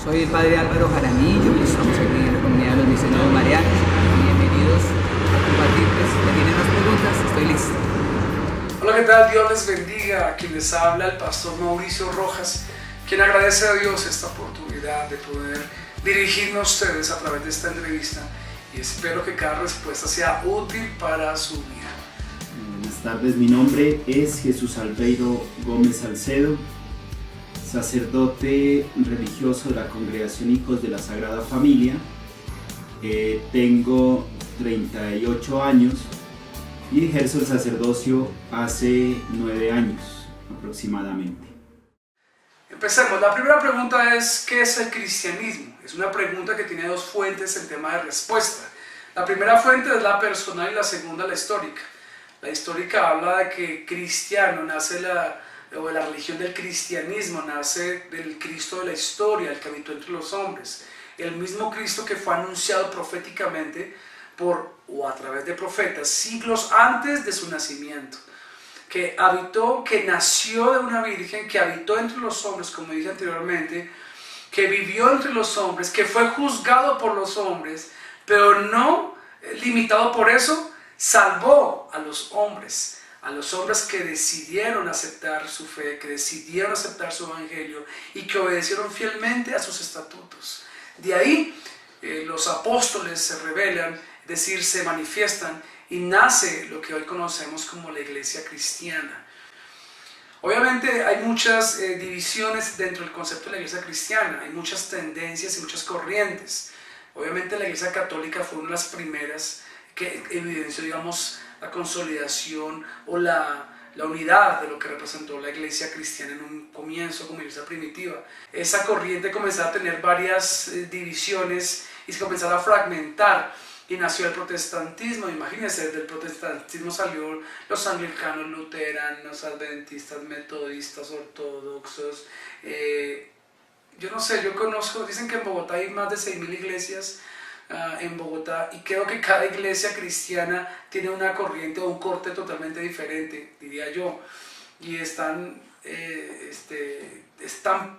Soy el padre Álvaro Jaramillo y estamos aquí en la comunidad de los misioneros marianos. Bienvenidos a compartirles. Si tienen más preguntas, estoy listo. Hola, ¿qué tal? Dios les bendiga. Quien les habla, el pastor Mauricio Rojas, quien agradece a Dios esta oportunidad de poder dirigirnos a ustedes a través de esta entrevista y espero que cada respuesta sea útil para su vida. Buenas tardes, mi nombre es Jesús Albeiro Gómez Salcedo, sacerdote religioso de la Congregación Hijos de la Sagrada Familia. Tengo 38 años y ejerzo el sacerdocio hace 9 años aproximadamente. Empecemos. La primera pregunta es: ¿qué es el cristianismo? Es una pregunta que tiene dos fuentes en tema de respuesta. La primera fuente es la personal y la segunda la histórica. La histórica habla de que cristiano nace la religión del cristianismo nace del Cristo de la historia, el que habitó entre los hombres. El mismo Cristo que fue anunciado proféticamente o a través de profetas siglos antes de su nacimiento. Que nació de una virgen, que habitó entre los hombres, como dije anteriormente, que vivió entre los hombres, que fue juzgado por los hombres, pero no limitado por eso, salvó a los hombres que decidieron aceptar su fe, que decidieron aceptar su evangelio y que obedecieron fielmente a sus estatutos. De ahí los apóstoles se revelan, es decir, se manifiestan y nace lo que hoy conocemos como la iglesia cristiana. Obviamente hay muchas divisiones dentro del concepto de la iglesia cristiana, hay muchas tendencias y muchas corrientes. Obviamente la iglesia católica fue una de las primeras que evidenció, digamos, la consolidación o la unidad de lo que representó la iglesia cristiana en un comienzo como iglesia primitiva. Esa corriente comenzó a tener varias divisiones y se comenzó a fragmentar y nació el protestantismo. Imagínense, desde el protestantismo salió los anglicanos, luteranos, adventistas, metodistas, ortodoxos. Yo no sé, yo conozco, dicen que en Bogotá hay más de 6.000 iglesias en Bogotá, y creo que cada iglesia cristiana tiene una corriente o un corte totalmente diferente, diría yo, y es tan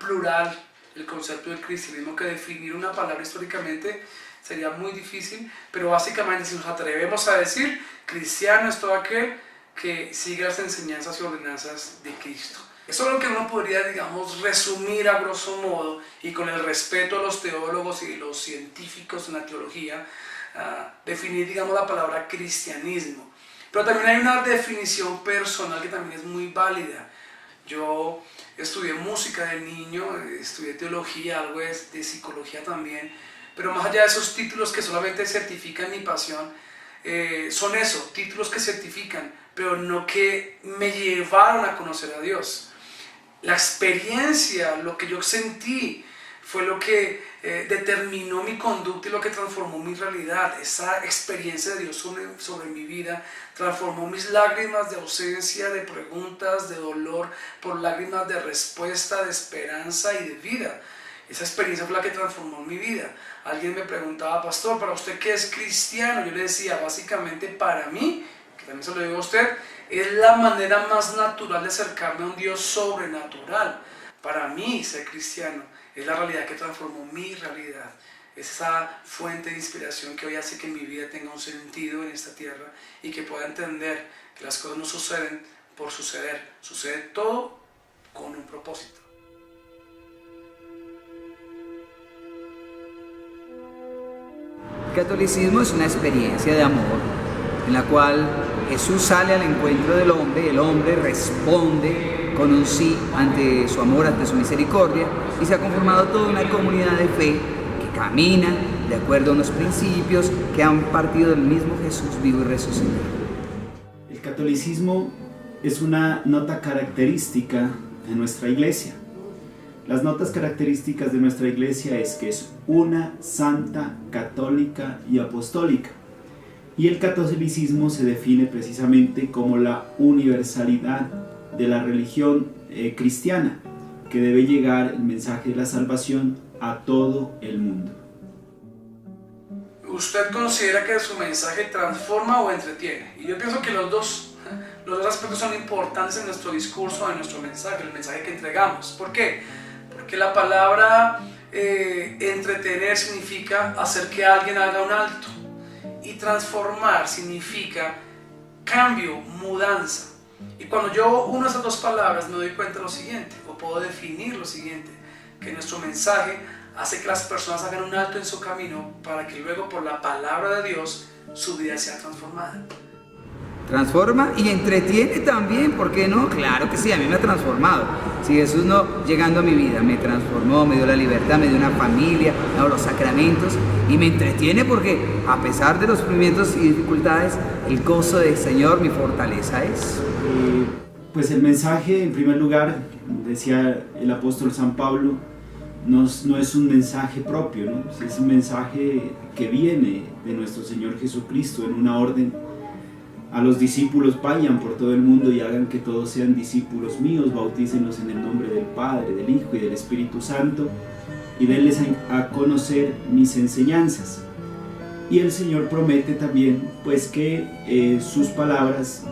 plural el concepto del cristianismo que definir una palabra históricamente sería muy difícil, pero básicamente si nos atrevemos a decir cristiano es todo aquel que sigue las enseñanzas y ordenanzas de Cristo. Eso es lo que uno podría, digamos, resumir a grosso modo, y con el respeto a los teólogos y los científicos en la teología, definir, digamos, la palabra cristianismo. Pero también hay una definición personal que también es muy válida. Yo estudié música de niño, estudié teología, algo de psicología también, pero más allá de esos títulos que solamente certifican mi pasión, son eso, títulos que certifican, pero no que me llevaron a conocer a Dios. La experiencia, lo que yo sentí, fue lo que determinó mi conducta y lo que transformó mi realidad. Esa experiencia de Dios sobre mi vida transformó mis lágrimas de ausencia, de preguntas, de dolor, por lágrimas de respuesta, de esperanza y de vida. Esa experiencia fue la que transformó mi vida. Alguien me preguntaba: pastor, ¿para usted qué es cristiano? Yo le decía, básicamente para mí, que también se lo digo a usted, es la manera más natural de acercarme a un Dios sobrenatural. Para mí, ser cristiano es la realidad que transformó mi realidad. Es esa fuente de inspiración que hoy hace que mi vida tenga un sentido en esta tierra y que pueda entender que las cosas no suceden por suceder. Sucede todo con un propósito. El catolicismo es una experiencia de amor en la cual Jesús sale al encuentro del hombre y el hombre responde con un sí ante su amor, ante su misericordia, y se ha conformado toda una comunidad de fe que camina de acuerdo a unos principios que han partido del mismo Jesús vivo y resucitado. El catolicismo es una nota característica de nuestra iglesia. Las notas características de nuestra iglesia es que es una, santa, católica y apostólica. Y el catolicismo se define precisamente como la universalidad de la religión cristiana, que debe llegar el mensaje de la salvación a todo el mundo. ¿Usted considera que su mensaje transforma o entretiene? Y yo pienso que los dos aspectos son importantes en nuestro discurso, en nuestro mensaje, el mensaje que entregamos. ¿Por qué? Porque la palabra entretener significa hacer que alguien haga un alto. Y transformar significa cambio, mudanza. Y cuando yo uno esas dos palabras me doy cuenta de lo siguiente, o puedo definir lo siguiente, que nuestro mensaje hace que las personas hagan un alto en su camino para que luego por la palabra de Dios su vida sea transformada. Transforma y entretiene también, ¿por qué no? Claro que sí, a mí me ha transformado. Si Jesús no, llegando a mi vida, me transformó, me dio la libertad, me dio una familia, me dio los sacramentos y me entretiene porque a pesar de los sufrimientos y dificultades, el gozo del Señor mi fortaleza es. Pues el mensaje, en primer lugar, decía el apóstol San Pablo, no es un mensaje propio, ¿no? Es un mensaje que viene de nuestro Señor Jesucristo en una orden. A los discípulos: vayan por todo el mundo y hagan que todos sean discípulos míos, bautícenlos en el nombre del Padre, del Hijo y del Espíritu Santo, y denles a conocer mis enseñanzas. Y el Señor promete también pues que sus palabras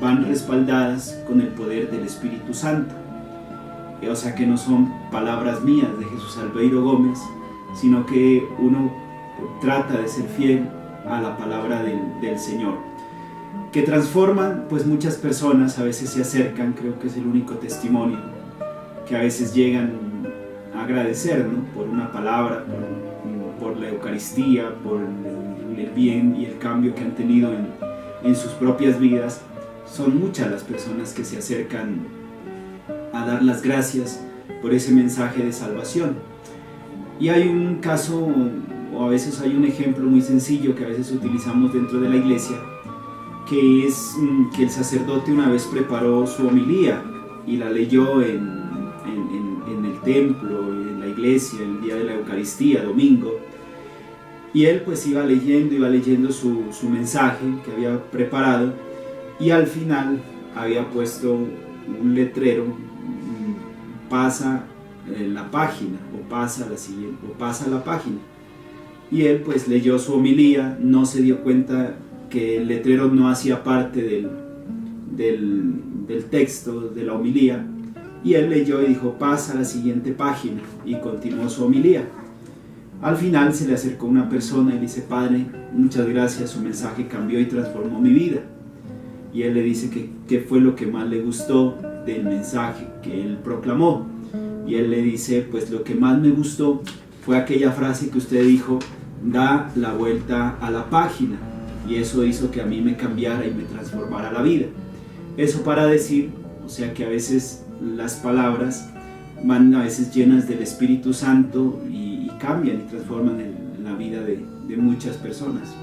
van respaldadas con el poder del Espíritu Santo. O sea que no son palabras mías de Jesús Albeiro Gómez, sino que uno trata de ser fiel a la palabra del Señor. Que transforman, pues muchas personas a veces se acercan, creo que es el único testimonio, que a veces llegan a agradecer, ¿no? Por una palabra, por la Eucaristía, por el bien y el cambio que han tenido en sus propias vidas. Son muchas las personas que se acercan a dar las gracias por ese mensaje de salvación. Y hay un caso, o a veces hay un ejemplo muy sencillo que a veces utilizamos dentro de la iglesia, que es que el sacerdote una vez preparó su homilía y la leyó en el templo, en la iglesia, el día de la Eucaristía, domingo, y él pues iba leyendo su mensaje que había preparado, y al final había puesto un letrero: pasa la página, o pasa la siguiente, o pasa la página. Y él pues leyó su homilía, no se dio cuenta que el letrero no hacía parte del texto de la homilía, y él leyó y dijo: pasa a la siguiente página, y continuó su homilía. Al final se le acercó una persona y dice: padre, muchas gracias, su mensaje cambió y transformó mi vida. Y él le dice que qué fue lo que más le gustó del mensaje que él proclamó, y él le dice: pues lo que más me gustó fue aquella frase que usted dijo: da la vuelta a la página. Y eso hizo que a mí me cambiara y me transformara la vida. Eso para decir, o sea, que a veces las palabras van a veces llenas del Espíritu Santo y cambian y transforman la vida de muchas personas.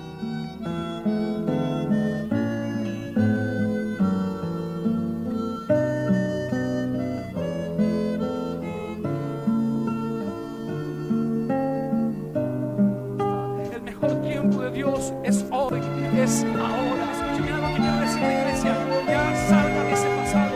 El mejor tiempo de Dios es hoy, es ahora. Escúchame algo que quiero decir, la iglesia: ya salga de ese pasado.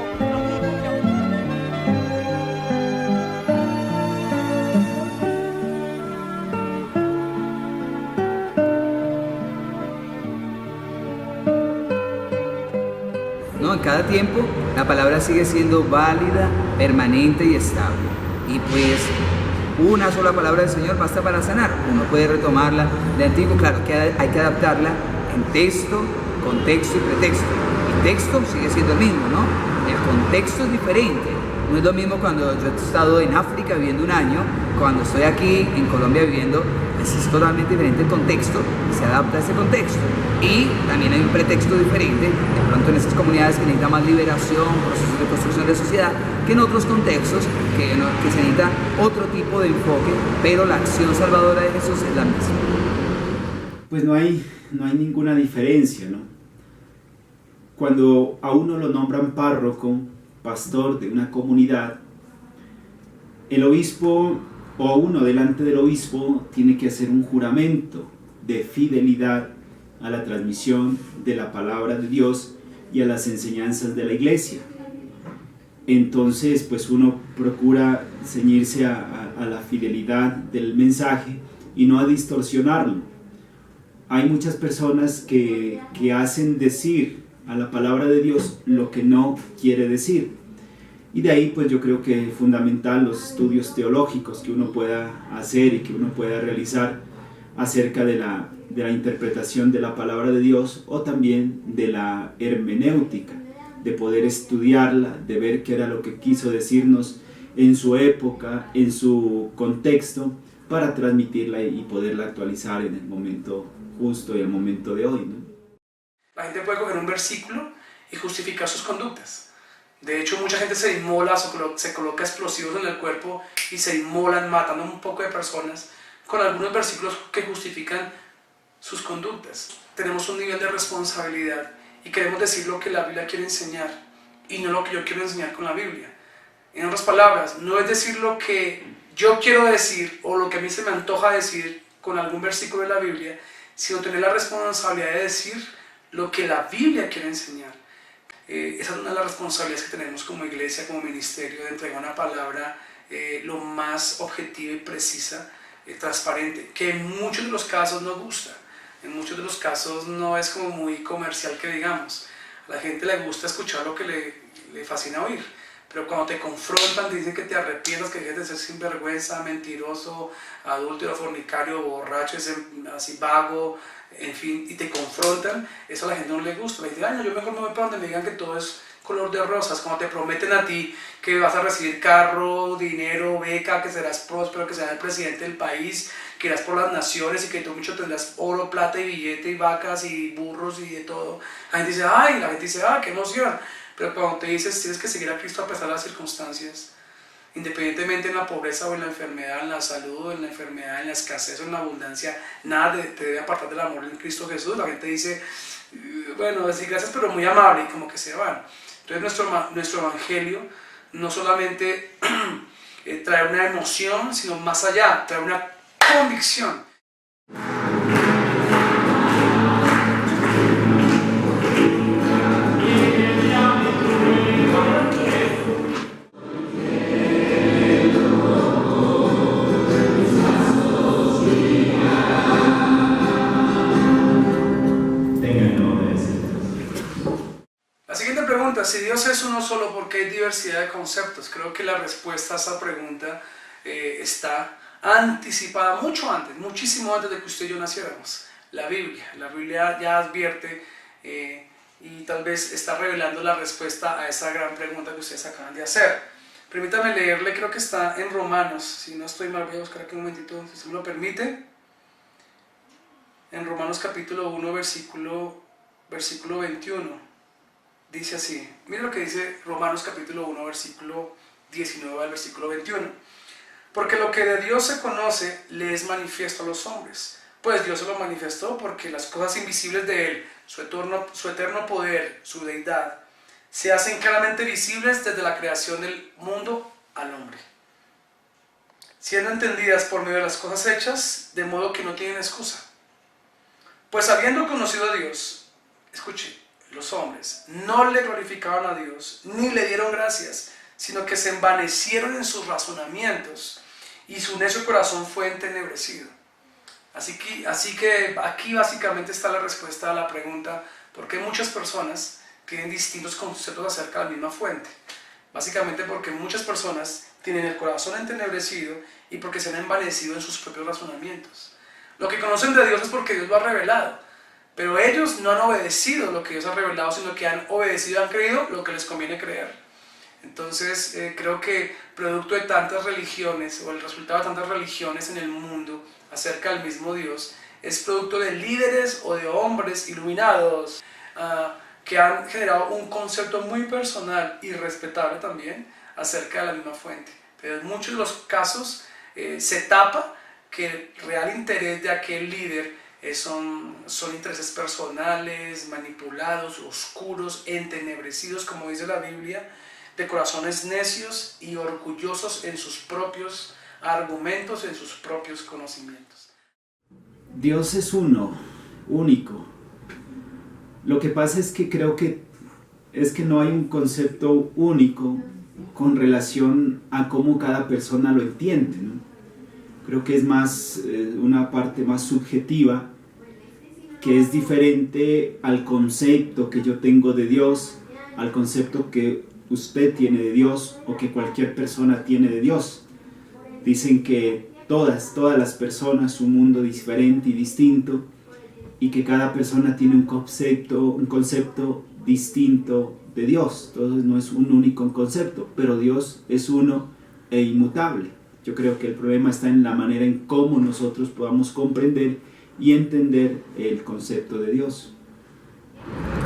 ¿No? En cada tiempo la palabra sigue siendo válida, permanente y estable. Y pues una sola palabra del Señor basta para sanar. Uno puede retomarla de antiguo, claro que hay que adaptarla en texto, contexto y pretexto. El texto sigue siendo el mismo, ¿no? El contexto es diferente. No es lo mismo cuando yo he estado en África viviendo un año, cuando estoy aquí en Colombia viviendo, pues es totalmente diferente el contexto y se adapta a ese contexto. Y también hay un pretexto diferente, de pronto en estas comunidades que necesitan más liberación, procesos de construcción de sociedad, que en otros contextos que se necesita otro tipo de enfoque, pero la acción salvadora de Jesús es la misma. Pues no hay ninguna diferencia, ¿no? Cuando a uno lo nombran párroco, pastor de una comunidad, el obispo o uno delante del obispo tiene que hacer un juramento de fidelidad a la transmisión de la palabra de Dios y a las enseñanzas de la iglesia. Entonces pues uno procura ceñirse a la fidelidad del mensaje y no a distorsionarlo. Hay muchas personas que hacen decir a la palabra de Dios lo que no quiere decir. Y de ahí pues yo creo que es fundamental los estudios teológicos que uno pueda hacer y que uno pueda realizar acerca de la interpretación de la palabra de Dios, o también de la hermenéutica, de poder estudiarla, de ver qué era lo que quiso decirnos en su época, en su contexto, para transmitirla y poderla actualizar en el momento justo y el momento de hoy, ¿no? La gente puede coger un versículo y justificar sus conductas. De hecho, mucha gente se inmola, se coloca explosivos en el cuerpo y se inmolan matando a un poco de personas con algunos versículos que justifican sus conductas. Tenemos un nivel de responsabilidad y queremos decir lo que la Biblia quiere enseñar y no lo que yo quiero enseñar con la Biblia. En otras palabras, no es decir lo que yo quiero decir o lo que a mí se me antoja decir con algún versículo de la Biblia, sino tener la responsabilidad de decir lo que la Biblia quiere enseñar. Esa es una de las responsabilidades que tenemos como iglesia, como ministerio, de entregar una palabra lo más objetiva y precisa, transparente, que en muchos de los casos no gusta, en muchos de los casos no es como muy comercial que digamos. A la gente le gusta escuchar lo que le fascina oír, pero cuando te confrontan, te dicen que te arrepientas, que dejes de ser sinvergüenza, mentiroso, adúltero, fornicario, borracho, así vago, en fin, y te confrontan, eso a la gente no le gusta. Le dicen, ay, no, yo mejor me voy para donde me digan que todo es color de rosas. Cuando te prometen a ti que vas a recibir carro, dinero, beca, que serás próspero, que serás el presidente del país, que irás por las naciones y que tú mucho tendrás oro, plata y billete y vacas y burros y de todo, la gente dice, ay, la gente dice, ah, qué emoción. Pero cuando te dices, tienes que seguir a Cristo a pesar de las circunstancias, independientemente en la pobreza o en la enfermedad, en la salud o en la enfermedad, en la escasez o en la abundancia, nada te debe apartar del amor en Cristo Jesús. La gente dice, bueno, decir gracias, pero muy amable, y como que se van. Entonces nuestro evangelio no solamente trae una emoción, sino más allá, trae una convicción. Si Dios es uno solo, ¿por qué hay diversidad de conceptos? Creo que la respuesta a esa pregunta está anticipada mucho antes, muchísimo antes de que usted y yo naciéramos. La Biblia ya advierte y tal vez está revelando la respuesta a esa gran pregunta que ustedes acaban de hacer. Permítame leerle, creo que está en Romanos, si no estoy mal, voy a buscar aquí un momentito, si se me lo permite. En Romanos capítulo 1, versículo 21. Dice así, mira lo que dice Romanos capítulo 1, versículo 19 al versículo 21. Porque lo que de Dios se conoce le es manifiesto a los hombres, pues Dios se lo manifestó porque las cosas invisibles de Él, su eterno poder, su deidad, se hacen claramente visibles desde la creación del mundo al hombre, siendo entendidas por medio de las cosas hechas, de modo que no tienen excusa. Pues habiendo conocido a Dios, escuche, los hombres no le glorificaban a Dios, ni le dieron gracias, sino que se envanecieron en sus razonamientos, y su necio corazón fue entenebrecido. Así que aquí básicamente está la respuesta a la pregunta, ¿por qué muchas personas tienen distintos conceptos acerca de la misma fuente? Básicamente porque muchas personas tienen el corazón entenebrecido y porque se han envanecido en sus propios razonamientos. Lo que conocen de Dios es porque Dios lo ha revelado, pero ellos no han obedecido lo que Dios ha revelado, sino que han obedecido, han creído lo que les conviene creer. Entonces creo que producto de tantas religiones, o el resultado de tantas religiones en el mundo acerca del mismo Dios, es producto de líderes o de hombres iluminados que han generado un concepto muy personal y respetable también acerca de la misma fuente. Pero en muchos de los casos se tapa que el real interés de aquel líder son intereses personales, manipulados, oscuros, entenebrecidos, como dice la Biblia, de corazones necios y orgullosos en sus propios argumentos, en sus propios conocimientos. Dios es uno, único. Lo que pasa es que creo que no hay un concepto único con relación a cómo cada persona lo entiende, ¿no? Creo que es más una parte más subjetiva, que es diferente al concepto que yo tengo de Dios, al concepto que usted tiene de Dios o que cualquier persona tiene de Dios. Dicen que todas las personas, un mundo diferente y distinto, y que cada persona tiene un concepto distinto de Dios. Entonces no es un único concepto, pero Dios es uno e inmutable. Yo creo que el problema está en la manera en cómo nosotros podamos comprender y entender el concepto de Dios.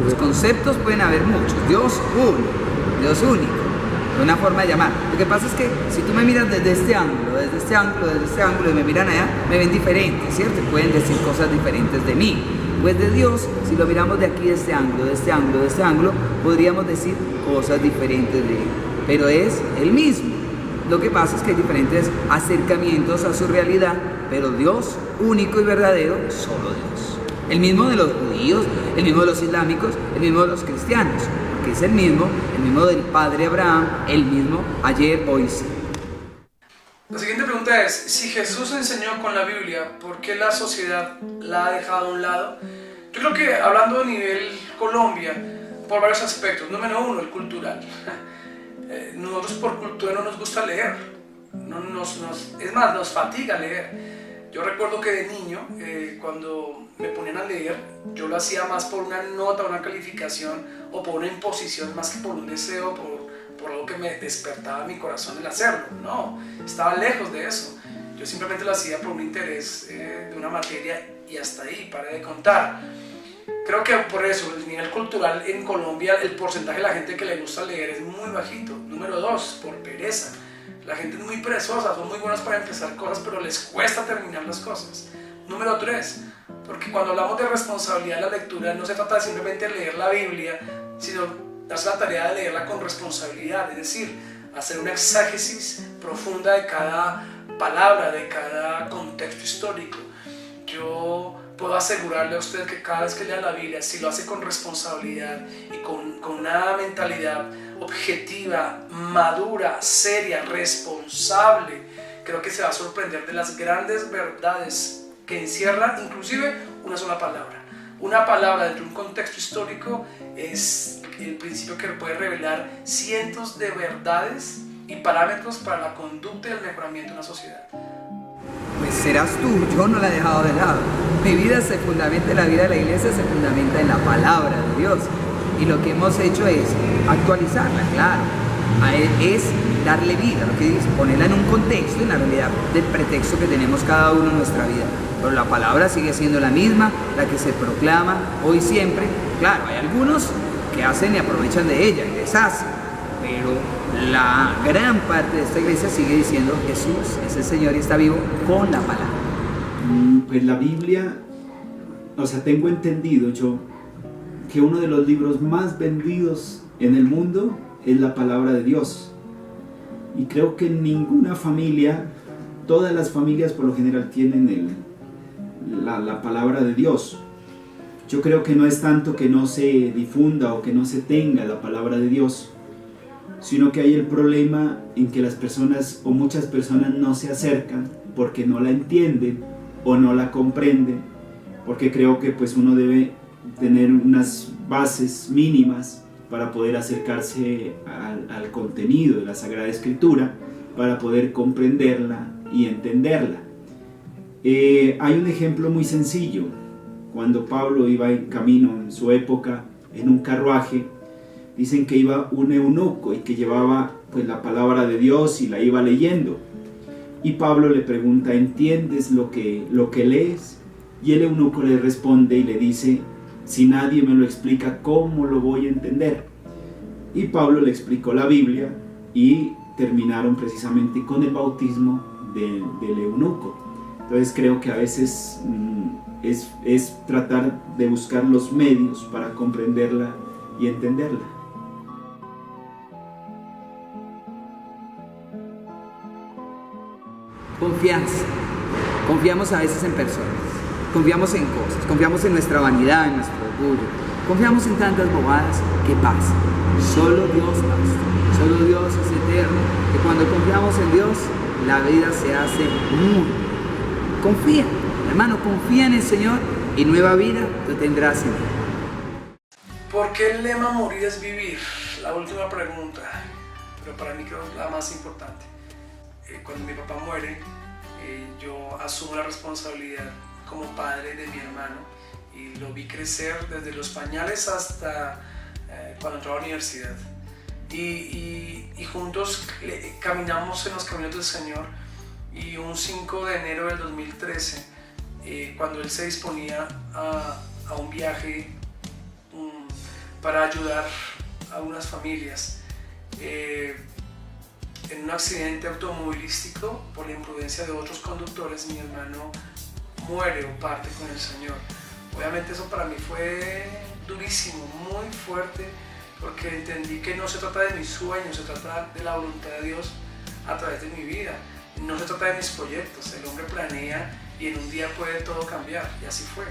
Los conceptos pueden haber muchos. Dios uno, Dios único, es una forma de llamar. Lo que pasa es que si tú me miras desde este ángulo, desde este ángulo y me miran allá, me ven diferente, ¿cierto? Pueden decir cosas diferentes de mí. Pues de Dios, si lo miramos de aquí, de este ángulo, podríamos decir cosas diferentes de Él. Pero es el mismo. Lo que pasa es que hay diferentes acercamientos a su realidad, pero Dios único y verdadero, solo Dios. El mismo de los judíos, el mismo de los islámicos, el mismo de los cristianos, porque es el mismo del padre Abraham, el mismo ayer, hoy y siempre. La siguiente pregunta es, si Jesús enseñó con la Biblia, ¿por qué la sociedad la ha dejado a un lado? Yo creo que hablando a nivel Colombia, por varios aspectos. Número uno, el cultural. Nosotros por cultura no nos gusta leer, es más, nos fatiga leer. Yo recuerdo que de niño, cuando me ponían a leer, yo lo hacía más por una nota, una calificación o por una imposición, más que por un deseo, por algo que me despertaba mi corazón el hacerlo. No, estaba lejos de eso. Yo simplemente lo hacía por un interés de una materia y hasta ahí, para de contar. Creo que por eso, el nivel cultural en Colombia, el porcentaje de la gente que le gusta leer es muy bajito. Número dos, por pereza. La gente es muy perezosa, son muy buenas para empezar cosas, pero les cuesta terminar las cosas. Número tres, porque cuando hablamos de responsabilidad de la lectura, no se trata de simplemente leer la Biblia, sino darse la tarea de leerla con responsabilidad, es decir, hacer una exégesis profunda de cada palabra, de cada contexto histórico. Yo puedo asegurarle a usted que cada vez que lea la Biblia, si lo hace con responsabilidad y con una mentalidad objetiva, madura, seria, responsable, creo que se va a sorprender de las grandes verdades que encierra inclusive una sola palabra. Una palabra dentro de un contexto histórico es el principio que puede revelar cientos de verdades y parámetros para la conducta y el mejoramiento de una sociedad. Pues serás tú, yo no la he dejado de lado. Mi vida se fundamenta, la vida de la iglesia se fundamenta en la palabra de Dios. Y lo que hemos hecho es actualizarla, claro. Es darle vida, lo que dice, ponerla en un contexto, en la realidad del pretexto que tenemos cada uno en nuestra vida. Pero la palabra sigue siendo la misma, la que se proclama hoy siempre. Claro, hay algunos que hacen y aprovechan de ella y deshacen, pero la gran parte de esta iglesia sigue diciendo Jesús es el Señor y está vivo con la palabra. Pues la Biblia, tengo entendido yo que uno de los libros más vendidos en el mundo es la palabra de Dios. Y creo que en ninguna familia, todas las familias por lo general tienen la palabra de Dios. Yo creo que no es tanto que no se difunda o que no se tenga la palabra de Dios, sino que hay el problema en que las personas o muchas personas no se acercan porque no la entienden o no la comprenden, porque creo que pues uno debe tener unas bases mínimas para poder acercarse al contenido de la Sagrada Escritura, para poder comprenderla y entenderla. Hay un ejemplo muy sencillo. Cuando Pablo iba en camino en su época en un carruaje, dicen que iba un eunuco y que llevaba pues la palabra de Dios y la iba leyendo. Y Pablo le pregunta, ¿entiendes lo que lees? Y el eunuco le responde y le dice, si nadie me lo explica, ¿cómo lo voy a entender? Y Pablo le explicó la Biblia y terminaron precisamente con el bautismo del eunuco. Entonces creo que a veces es tratar de buscar los medios para comprenderla y entenderla. Confianza. Confiamos a veces en personas, confiamos en cosas, confiamos en nuestra vanidad, en nuestro orgullo, confiamos en tantas bobadas que pasan. Solo Dios basta, solo Dios es eterno, que cuando confiamos en Dios, la vida se hace muy. Confía, hermano, confía en el Señor y nueva vida tú tendrás en Él. ¿Por qué el lema morir es vivir? la última pregunta, pero para mí creo que es la más importante. Cuando mi papá muere, yo asumo la responsabilidad como padre de mi hermano y lo vi crecer desde los pañales hasta cuando entró a la universidad. Y juntos caminamos en los caminos del Señor, y un 5 de enero del 2013, cuando él se disponía a un viaje para ayudar a unas familias, en un accidente automovilístico por la imprudencia de otros conductores, mi hermano muere o parte con el Señor. Obviamente eso para mí fue durísimo, muy fuerte, porque entendí que no se trata de mis sueños, se trata de la voluntad de Dios a través de mi vida. No se trata de mis proyectos. El hombre planea y en un día puede todo cambiar, y así fue.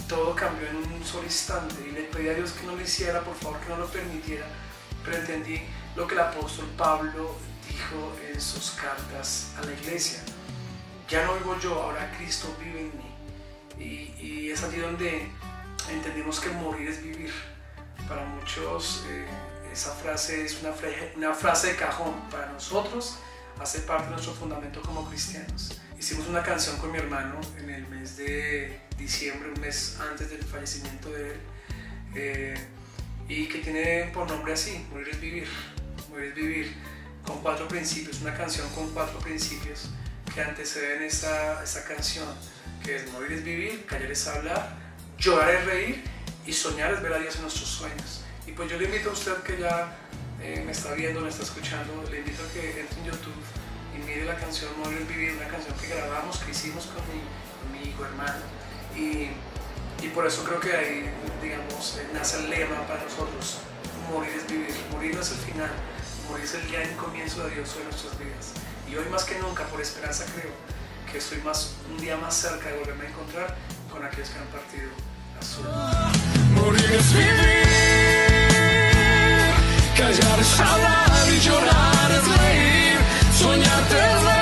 Todo cambió en un solo instante, y le pedí a Dios que no lo hiciera, por favor, que no lo permitiera, pero entendí lo que el apóstol Pablo dijo en sus cartas a la iglesia: ya no vivo yo, ahora Cristo vive en mí. Y es allí donde entendimos que morir es vivir. Para muchos esa frase es una frase de cajón. Para nosotros hace parte de nuestro fundamento como cristianos. Hicimos una canción con mi hermano en el mes de diciembre, un mes antes del fallecimiento de él, y que tiene por nombre así: morir es vivir. Morir es vivir, con 4 principios, una canción con 4 principios que anteceden esa canción, que es: morir es vivir, callar es hablar, llorar es reír y soñar es ver a Dios en nuestros sueños. Y pues yo le invito a usted que ya me está viendo, me está escuchando, le invito a que entre en YouTube y mire la canción Morir es vivir, una canción que grabamos, que hicimos con mi hijo hermano, y por eso creo que ahí, digamos, nace el lema para nosotros: morir es vivir. Morir no es el final, morir es el día del comienzo de Dios sobre nuestras vidas. Y hoy más que nunca, por esperanza, creo que estoy un día más cerca de volverme a encontrar con aquellos que han partido a su vida. Morir es vivir, callar es hablar y llorar es reír, soñar es